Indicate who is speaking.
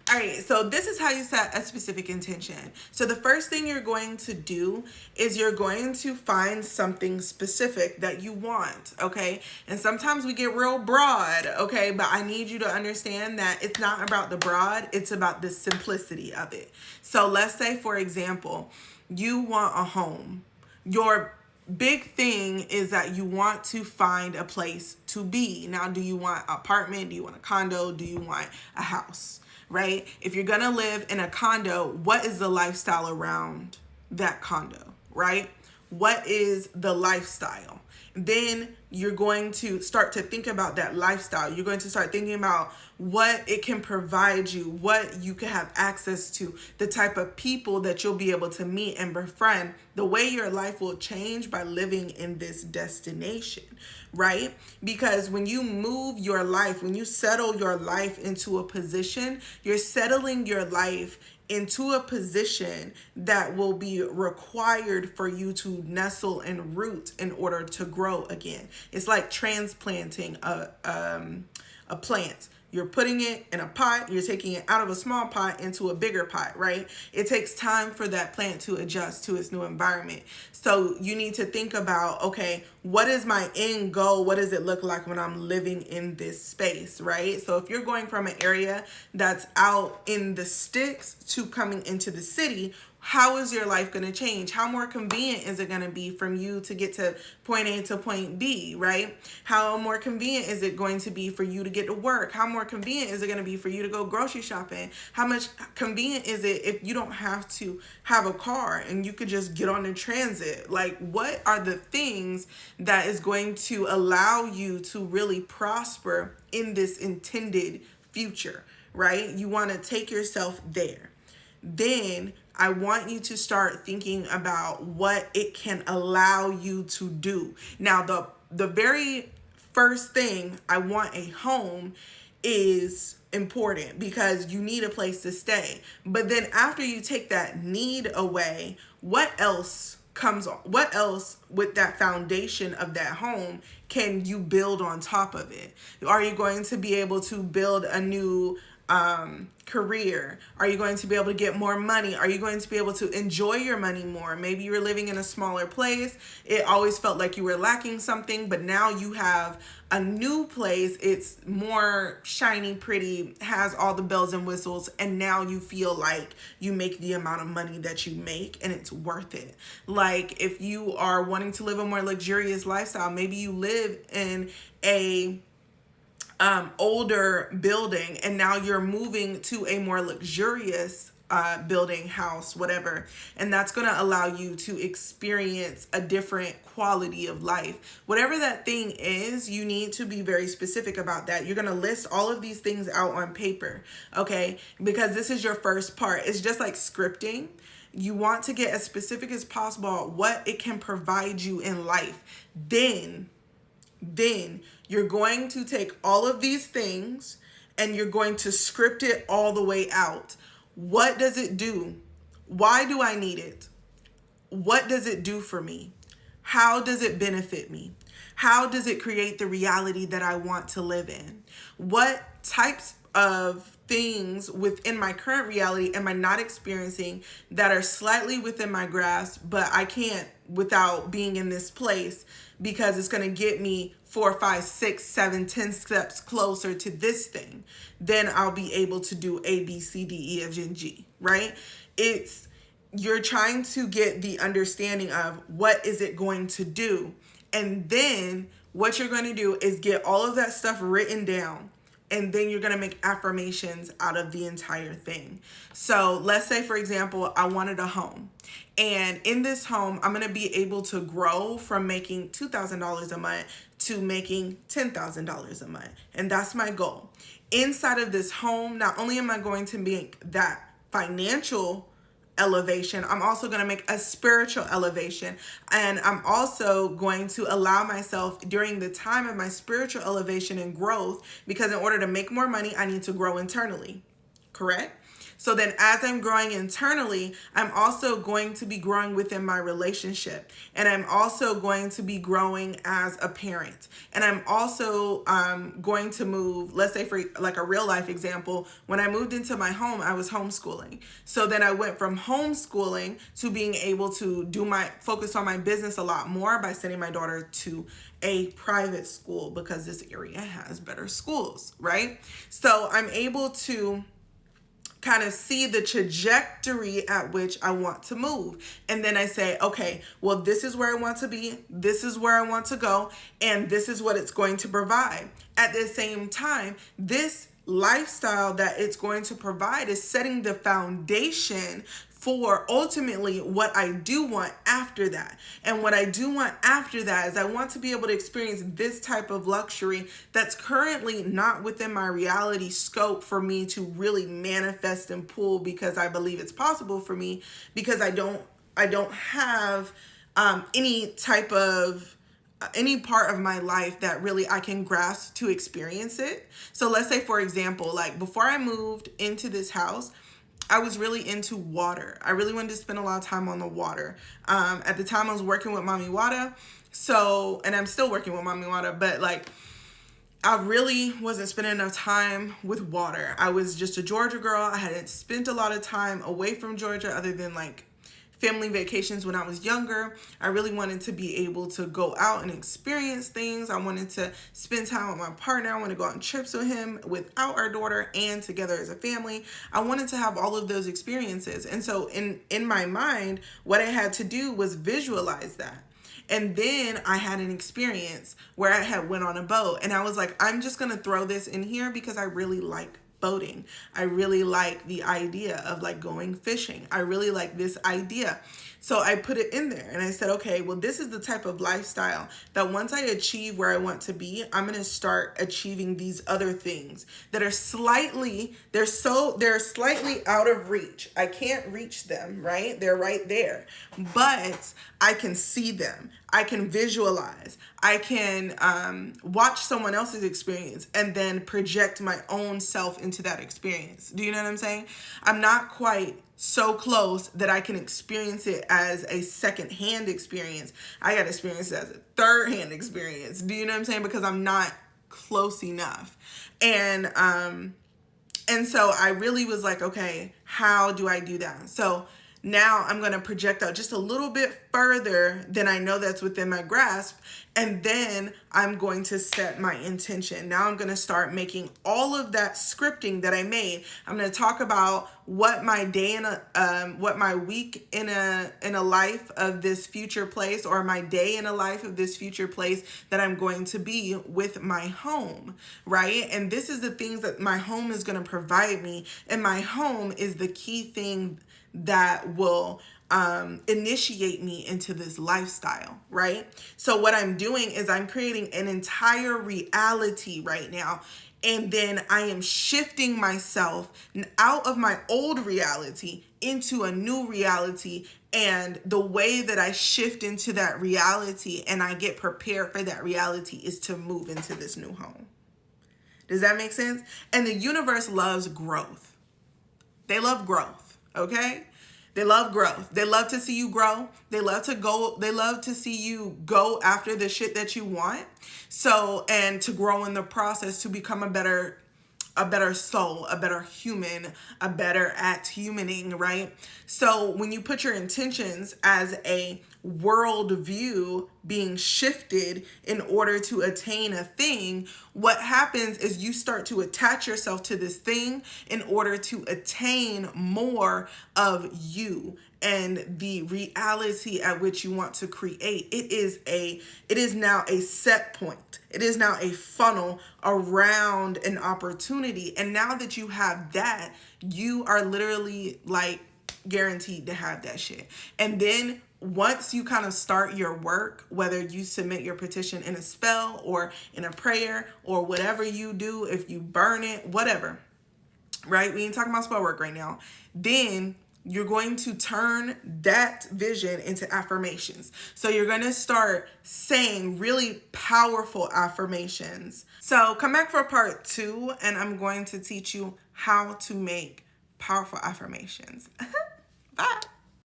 Speaker 1: All right, so this is how you set a specific intention. So the first thing you're going to do is you're going to find something specific that you want, okay? And sometimes we get real broad, okay? But I need you to understand that it's not about the broad, it's about the simplicity of it. So let's say, for example, you want a home. Your big thing is that you want to find a place to be. Now, do you want an apartment? Do you want a condo? Do you want a house? Right? If you're going to live in a condo, what is the lifestyle around that condo? Right? What is the lifestyle? Then you're going to start to think about that lifestyle. You're going to start thinking about what it can provide you, what you can have access to, the type of people that you'll be able to meet and befriend, the way your life will change by living in this destination, right? Because when you move your life, when you settle your life into a position, you're settling your life into a position that will be required for you to nestle and root in order to grow again. It's like transplanting a plant. You're putting it in a pot, you're taking it out of a small pot into a bigger pot, right? It takes time for that plant to adjust to its new environment. So you need to think about, okay, what is my end goal? What does it look like when I'm living in this space, right? So if you're going from an area that's out in the sticks to coming into the city, how is your life going to change? How more convenient is it going to be from you to get to point A to point B, right? How more convenient is it going to be for you to get to work? How more convenient is it going to be for you to go grocery shopping? How much convenient is it if you don't have to have a car and you could just get on the transit? Like, what are the things that is going to allow you to really prosper in this intended future, right? You want to take yourself there. Then I want you to start thinking about what it can allow you to do. Now, the very first thing, I want a home, is important because you need a place to stay. But then after you take that need away, what else comes on? What else with that foundation of that home can you build on top of it? Are you going to be able to build a new career? Are you going to be able to get more money? Are you going to be able to enjoy your money more? Maybe you were living in a smaller place. It always felt like you were lacking something, but now you have a new place. It's more shiny, pretty, has all the bells and whistles, and now you feel like you make the amount of money that you make and it's worth it. Like if you are wanting to live a more luxurious lifestyle, maybe you live in a older building and now you're moving to a more luxurious building, house, whatever, and that's going to allow you to experience a different quality of life. Whatever that thing is, you need to be very specific about that. You're going to list all of these things out on paper, okay? Because this is your first part. It's just like scripting. You want to get as specific as possible about what it can provide you in life. Then you're going to take all of these things and you're going to script it all the way out. What does it do? Why do I need it? What does it do for me? How does it benefit me? How does it create the reality that I want to live in? What types of things within my current reality am I not experiencing that are slightly within my grasp, but I can't without being in this place because it's going to get me 4, 5, 6, 7, 10 steps closer to this thing. Then I'll be able to do A, B, C, D, E, F, G, and G, right? You're trying to get the understanding of what is it going to do. And then what you're going to do is get all of that stuff written down. And then you're going to make affirmations out of the entire thing. So let's say, for example, I wanted a home. And in this home, I'm going to be able to grow from making $2,000 a month to making $10,000 a month. And that's my goal. Inside of this home, not only am I going to make that financial elevation, I'm also going to make a spiritual elevation, and I'm also going to allow myself during the time of my spiritual elevation and growth, because in order to make more money I need to grow internally, correct? So then as I'm growing internally, I'm also going to be growing within my relationship. And I'm also going to be growing as a parent. And I'm also going to move, let's say for like a real life example, when I moved into my home, I was homeschooling. So then I went from homeschooling to being able to focus on my business a lot more by sending my daughter to a private school because this area has better schools, right? So I'm able to kind of see the trajectory at which I want to move. And then I say, okay, well, this is where I want to be. This is where I want to go. And this is what it's going to provide. At the same time, this lifestyle that it's going to provide is setting the foundation for ultimately what I do want after that. And what I do want after that is I want to be able to experience this type of luxury that's currently not within my reality scope for me to really manifest and pull, because I believe it's possible for me, because I don't have any type of any part of my life that really I can grasp to experience it. So let's say, for example, like before I moved into this house, I was really into water. I really wanted to spend a lot of time on the water. At the time I was working with Mami Wada. So, and I'm still working with Mami Wada, but like, I really wasn't spending enough time with water. I was just a Georgia girl. I hadn't spent a lot of time away from Georgia other than like family vacations when I was younger. I really wanted to be able to go out and experience things. I wanted to spend time with my partner. I wanted to go on trips with him without our daughter and together as a family. I wanted to have all of those experiences. And so in my mind, what I had to do was visualize that. And then I had an experience where I had went on a boat, and I was like, I'm just going to throw this in here because I really like boating. I really like the idea of like going fishing. I really like this idea. So I put it in there and I said, okay, well, this is the type of lifestyle that once I achieve where I want to be, I'm going to start achieving these other things that are they're slightly out of reach. I can't reach them, right? They're right there, but I can see them. I can visualize. I can watch someone else's experience and then project my own self into that experience. Do you know what I'm saying? I'm not quite so close that I can experience it as a second-hand experience. I got to experience it as a third-hand experience. Do you know what I'm saying? Because I'm not close enough. And so I really was like, okay, how do I do that? So now I'm going to project out just a little bit further than I know that's within my grasp. And then I'm going to set my intention. Now I'm going to start making all of that scripting that I made. I'm going to talk about what my day what my week in a life of this future place, or my day in a life of this future place that I'm going to be with my home, right? And this is the things that my home is going to provide me. And my home is the key thing that will initiate me into this lifestyle, right? So what I'm doing is I'm creating an entire reality right now. And then I am shifting myself out of my old reality into a new reality. And the way that I shift into that reality and I get prepared for that reality is to move into this new home. Does that make sense? And the universe loves growth. They love growth, okay? They love growth. They love to see you grow. They love to see you go after the shit that you want. So, and to grow in the process to become a better soul, a better human, a better at humaning, right? So when you put your intentions as a world view being shifted in order to attain a thing, what happens is you start to attach yourself to this thing in order to attain more of you and the reality at which you want to create. It is now a set point. It is now a funnel around an opportunity. And now that you have that, you are literally like guaranteed to have that shit. And then once you kind of start your work, whether you submit your petition in a spell or in a prayer or whatever you do, if you burn it, whatever, right? We ain't talking about spell work right now. Then you're going to turn that vision into affirmations. So you're going to start saying really powerful affirmations. So come back for part 2, and I'm going to teach you how to make powerful affirmations. Bye.